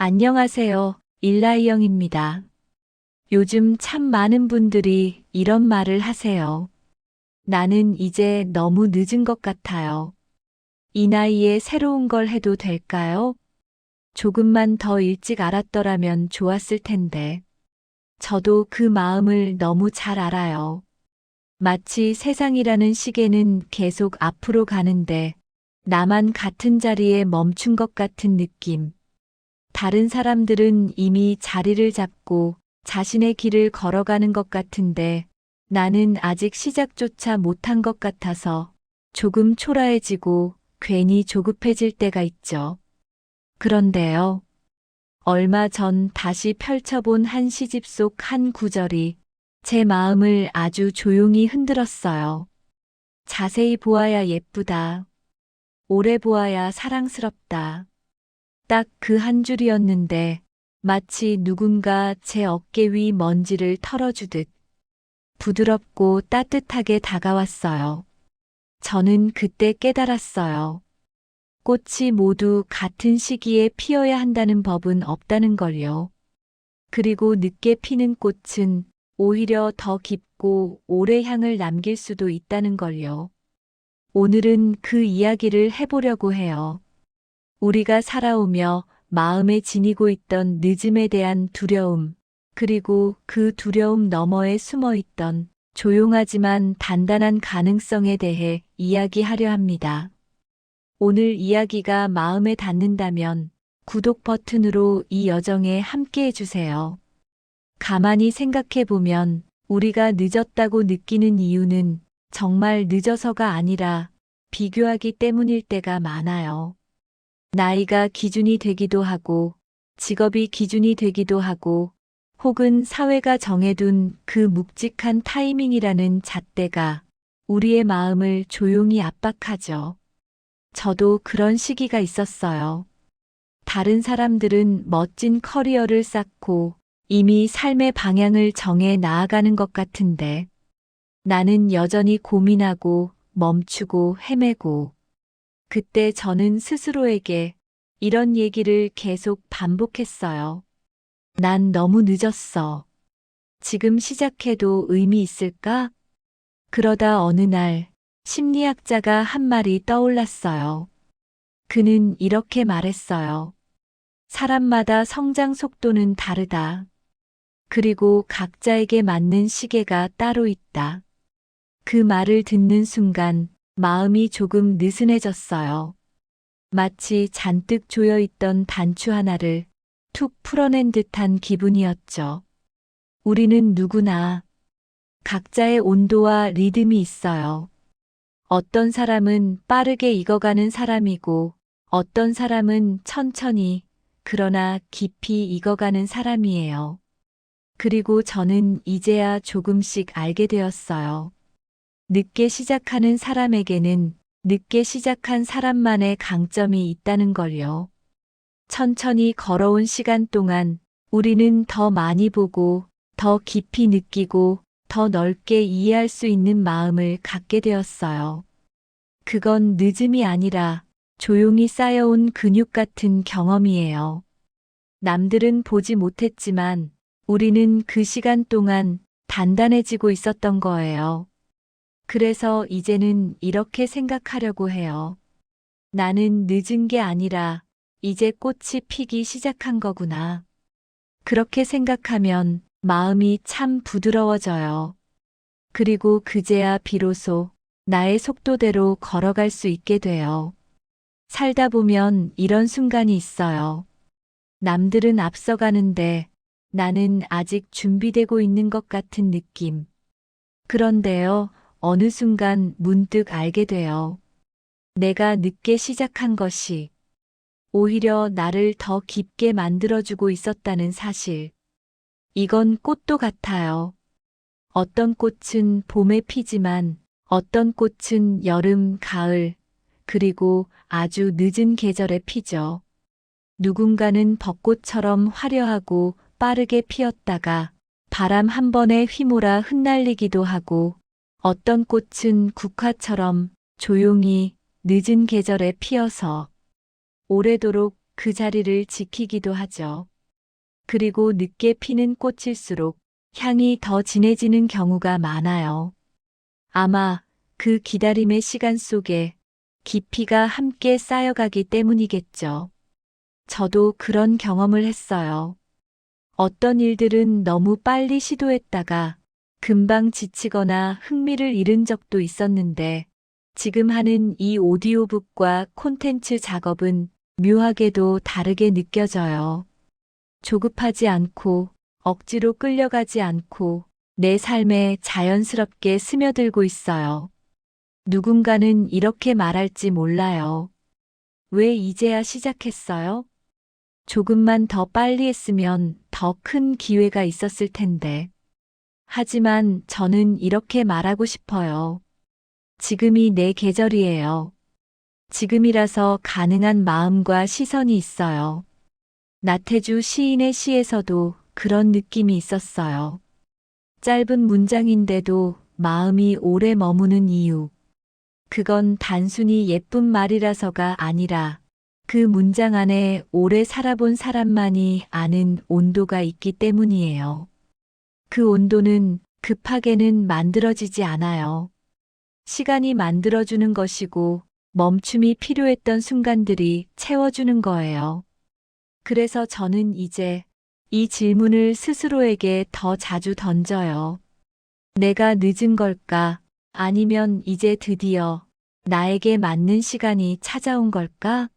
안녕하세요. 일라이영입니다. 요즘 참 많은 분들이 이런 말을 하세요. 나는 이제 너무 늦은 것 같아요. 이 나이에 새로운 걸 해도 될까요? 조금만 더 일찍 알았더라면 좋았을 텐데. 저도 그 마음을 너무 잘 알아요. 마치 세상이라는 시계는 계속 앞으로 가는데 나만 같은 자리에 멈춘 것 같은 느낌. 다른 사람들은 이미 자리를 잡고 자신의 길을 걸어가는 것 같은데 나는 아직 시작조차 못한 것 같아서 조금 초라해지고 괜히 조급해질 때가 있죠. 그런데요, 얼마 전 다시 펼쳐본 한 시집 속 한 구절이 제 마음을 아주 조용히 흔들었어요. 자세히 보아야 예쁘다. 오래 보아야 사랑스럽다. 딱 그 한 줄이었는데 마치 누군가 제 어깨 위 먼지를 털어주듯 부드럽고 따뜻하게 다가왔어요. 저는 그때 깨달았어요. 꽃이 모두 같은 시기에 피어야 한다는 법은 없다는 걸요. 그리고 늦게 피는 꽃은 오히려 더 깊고 오래 향을 남길 수도 있다는 걸요. 오늘은 그 이야기를 해보려고 해요. 우리가 살아오며 마음에 지니고 있던 늦음에 대한 두려움, 그리고 그 두려움 너머에 숨어 있던 조용하지만 단단한 가능성에 대해 이야기하려 합니다. 오늘 이야기가 마음에 닿는다면 구독 버튼으로 이 여정에 함께 해주세요. 가만히 생각해 보면 우리가 늦었다고 느끼는 이유는 정말 늦어서가 아니라 비교하기 때문일 때가 많아요. 나이가 기준이 되기도 하고, 직업이 기준이 되기도 하고, 혹은 사회가 정해둔 그 묵직한 타이밍이라는 잣대가 우리의 마음을 조용히 압박하죠. 저도 그런 시기가 있었어요. 다른 사람들은 멋진 커리어를 쌓고 이미 삶의 방향을 정해 나아가는 것 같은데, 나는 여전히 고민하고 멈추고 헤매고, 그때 저는 스스로에게 이런 얘기를 계속 반복했어요. 난 너무 늦었어. 지금 시작해도 의미 있을까? 그러다 어느 날 심리학자가 한 말이 떠올랐어요. 그는 이렇게 말했어요. 사람마다 성장 속도는 다르다. 그리고 각자에게 맞는 시계가 따로 있다. 그 말을 듣는 순간 마음이 조금 느슨해졌어요. 마치 잔뜩 조여있던 단추 하나를 툭 풀어낸 듯한 기분이었죠. 우리는 누구나 각자의 온도와 리듬이 있어요. 어떤 사람은 빠르게 익어가는 사람이고 어떤 사람은 천천히 그러나 깊이 익어가는 사람이에요. 그리고 저는 이제야 조금씩 알게 되었어요. 늦게 시작하는 사람에게는 늦게 시작한 사람만의 강점이 있다는 걸요. 천천히 걸어온 시간 동안 우리는 더 많이 보고, 더 깊이 느끼고, 더 넓게 이해할 수 있는 마음을 갖게 되었어요. 그건 늦음이 아니라 조용히 쌓여온 근육 같은 경험이에요. 남들은 보지 못했지만 우리는 그 시간 동안 단단해지고 있었던 거예요. 그래서 이제는 이렇게 생각하려고 해요. 나는 늦은 게 아니라 이제 꽃이 피기 시작한 거구나. 그렇게 생각하면 마음이 참 부드러워져요. 그리고 그제야 비로소 나의 속도대로 걸어갈 수 있게 돼요. 살다 보면 이런 순간이 있어요. 남들은 앞서가는데 나는 아직 준비되고 있는 것 같은 느낌. 그런데요, 어느 순간 문득 알게 돼요. 내가 늦게 시작한 것이 오히려 나를 더 깊게 만들어주고 있었다는 사실. 이건 꽃도 같아요. 어떤 꽃은 봄에 피지만 어떤 꽃은 여름, 가을, 그리고 아주 늦은 계절에 피죠. 누군가는 벚꽃처럼 화려하고 빠르게 피었다가 바람 한 번에 휘몰아 흩날리기도 하고 어떤 꽃은 국화처럼 조용히 늦은 계절에 피어서 오래도록 그 자리를 지키기도 하죠. 그리고 늦게 피는 꽃일수록 향이 더 진해지는 경우가 많아요. 아마 그 기다림의 시간 속에 깊이가 함께 쌓여가기 때문이겠죠. 저도 그런 경험을 했어요. 어떤 일들은 너무 빨리 시도했다가 금방 지치거나 흥미를 잃은 적도 있었는데 지금 하는 이 오디오북과 콘텐츠 작업은 묘하게도 다르게 느껴져요. 조급하지 않고 억지로 끌려가지 않고 내 삶에 자연스럽게 스며들고 있어요. 누군가는 이렇게 말할지 몰라요. 왜 이제야 시작했어요? 조금만 더 빨리 했으면 더 큰 기회가 있었을 텐데. 하지만 저는 이렇게 말하고 싶어요. 지금이 내 계절이에요. 지금이라서 가능한 마음과 시선이 있어요. 나태주 시인의 시에서도 그런 느낌이 있었어요. 짧은 문장인데도 마음이 오래 머무는 이유. 그건 단순히 예쁜 말이라서가 아니라 그 문장 안에 오래 살아본 사람만이 아는 온도가 있기 때문이에요. 그 온도는 급하게는 만들어지지 않아요. 시간이 만들어주는 것이고 멈춤이 필요했던 순간들이 채워주는 거예요. 그래서 저는 이제 이 질문을 스스로에게 더 자주 던져요. 내가 늦은 걸까? 아니면 이제 드디어 나에게 맞는 시간이 찾아온 걸까?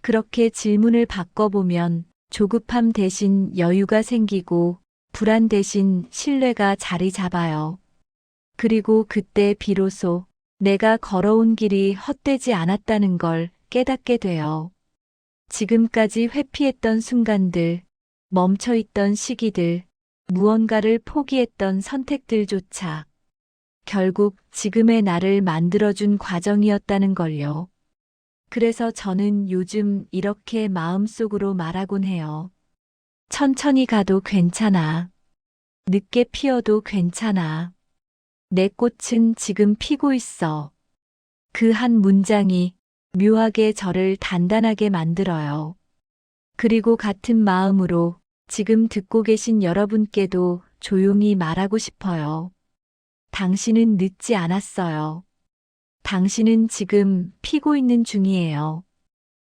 그렇게 질문을 바꿔보면 조급함 대신 여유가 생기고 불안 대신 신뢰가 자리 잡아요. 그리고 그때 비로소 내가 걸어온 길이 헛되지 않았다는 걸 깨닫게 돼요. 지금까지 회피했던 순간들, 멈춰있던 시기들, 무언가를 포기했던 선택들조차 결국 지금의 나를 만들어준 과정이었다는 걸요. 그래서 저는 요즘 이렇게 마음속으로 말하곤 해요. 천천히 가도 괜찮아. 늦게 피어도 괜찮아. 내 꽃은 지금 피고 있어. 그 한 문장이 묘하게 저를 단단하게 만들어요. 그리고 같은 마음으로 지금 듣고 계신 여러분께도 조용히 말하고 싶어요. 당신은 늦지 않았어요. 당신은 지금 피고 있는 중이에요.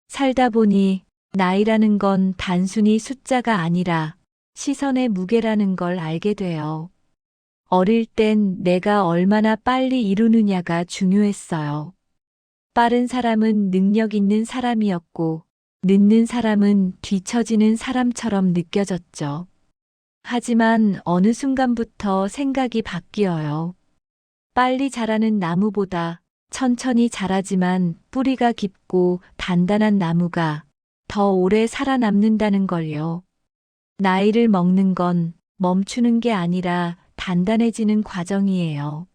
살다 보니 나이라는 건 단순히 숫자가 아니라 시선의 무게라는 걸 알게 돼요. 어릴 땐 내가 얼마나 빨리 이루느냐가 중요했어요. 빠른 사람은 능력 있는 사람이었고, 늦는 사람은 뒤처지는 사람처럼 느껴졌죠. 하지만 어느 순간부터 생각이 바뀌어요. 빨리 자라는 나무보다 천천히 자라지만 뿌리가 깊고 단단한 나무가 더 오래 살아남는다는 걸요. 나이를 먹는 건 멈추는 게 아니라 단단해지는 과정이에요.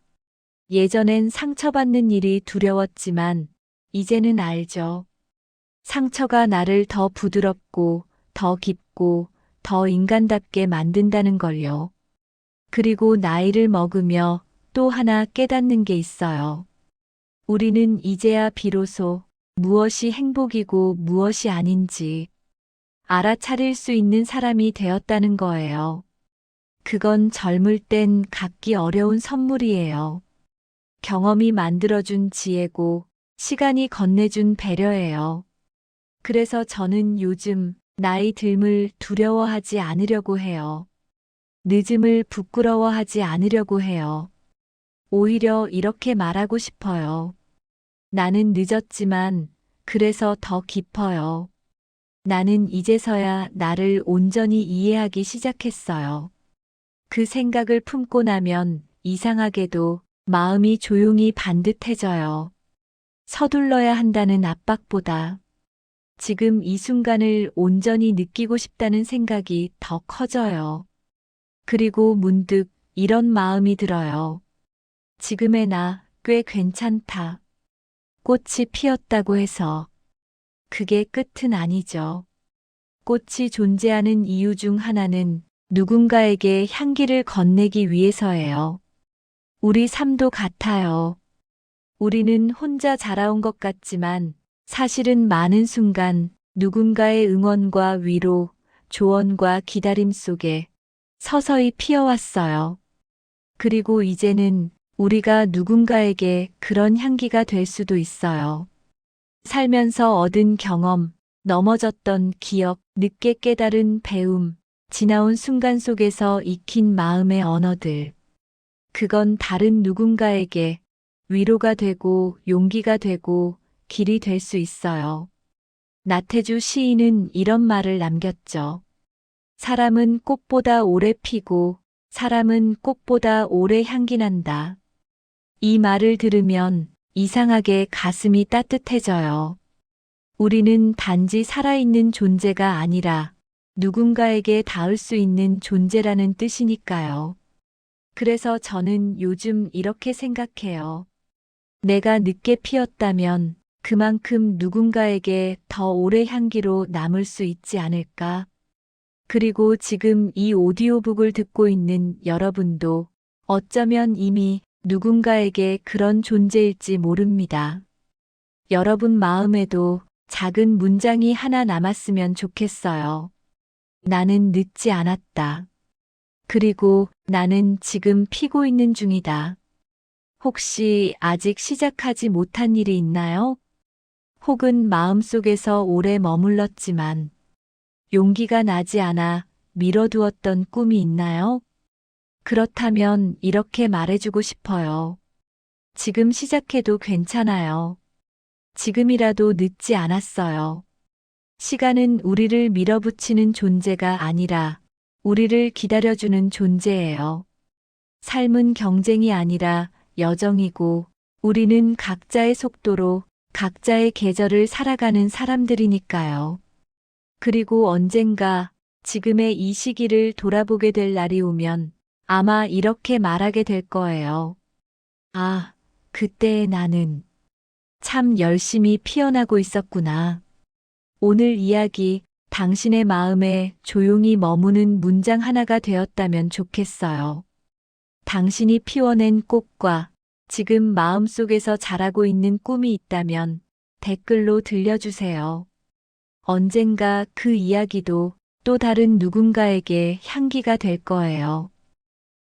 예전엔 상처받는 일이 두려웠지만 이제는 알죠. 상처가 나를 더 부드럽고 더 깊고 더 인간답게 만든다는 걸요. 그리고 나이를 먹으며 또 하나 깨닫는 게 있어요. 우리는 이제야 비로소 무엇이 행복이고 무엇이 아닌지 알아차릴 수 있는 사람이 되었다는 거예요. 그건 젊을 땐 갖기 어려운 선물이에요. 경험이 만들어준 지혜고 시간이 건네준 배려예요. 그래서 저는 요즘 나이 듦을 두려워하지 않으려고 해요. 늦음을 부끄러워하지 않으려고 해요. 오히려 이렇게 말하고 싶어요. 나는 늦었지만 그래서 더 깊어요. 나는 이제서야 나를 온전히 이해하기 시작했어요. 그 생각을 품고 나면 이상하게도 마음이 조용히 반듯해져요. 서둘러야 한다는 압박보다 지금 이 순간을 온전히 느끼고 싶다는 생각이 더 커져요. 그리고 문득 이런 마음이 들어요. 지금의 나 꽤 괜찮다. 꽃이 피었다고 해서 그게 끝은 아니죠. 꽃이 존재하는 이유 중 하나는 누군가에게 향기를 건네기 위해서예요. 우리 삶도 같아요. 우리는 혼자 자라온 것 같지만 사실은 많은 순간 누군가의 응원과 위로, 조언과 기다림 속에 서서히 피어왔어요. 그리고 이제는 우리가 누군가에게 그런 향기가 될 수도 있어요. 살면서 얻은 경험, 넘어졌던 기억, 늦게 깨달은 배움, 지나온 순간 속에서 익힌 마음의 언어들. 그건 다른 누군가에게 위로가 되고 용기가 되고 길이 될 수 있어요. 나태주 시인은 이런 말을 남겼죠. 사람은 꽃보다 오래 피고 사람은 꽃보다 오래 향기 난다. 이 말을 들으면 이상하게 가슴이 따뜻해져요. 우리는 단지 살아있는 존재가 아니라 누군가에게 닿을 수 있는 존재라는 뜻이니까요. 그래서 저는 요즘 이렇게 생각해요. 내가 늦게 피었다면 그만큼 누군가에게 더 오래 향기로 남을 수 있지 않을까? 그리고 지금 이 오디오북을 듣고 있는 여러분도 어쩌면 이미 누군가에게 그런 존재일지 모릅니다. 여러분 마음에도 작은 문장이 하나 남았으면 좋겠어요. 나는 늦지 않았다. 그리고 나는 지금 피고 있는 중이다. 혹시 아직 시작하지 못한 일이 있나요? 혹은 마음속에서 오래 머물렀지만 용기가 나지 않아 미뤄두었던 꿈이 있나요? 그렇다면 이렇게 말해주고 싶어요. 지금 시작해도 괜찮아요. 지금이라도 늦지 않았어요. 시간은 우리를 밀어붙이는 존재가 아니라 우리를 기다려주는 존재예요. 삶은 경쟁이 아니라 여정이고 우리는 각자의 속도로 각자의 계절을 살아가는 사람들이니까요. 그리고 언젠가 지금의 이 시기를 돌아보게 될 날이 오면 아마 이렇게 말하게 될 거예요. 아, 그때의 나는 참 열심히 피어나고 있었구나. 오늘 이야기 당신의 마음에 조용히 머무는 문장 하나가 되었다면 좋겠어요. 당신이 피워낸 꽃과 지금 마음속에서 자라고 있는 꿈이 있다면 댓글로 들려주세요. 언젠가 그 이야기도 또 다른 누군가에게 향기가 될 거예요.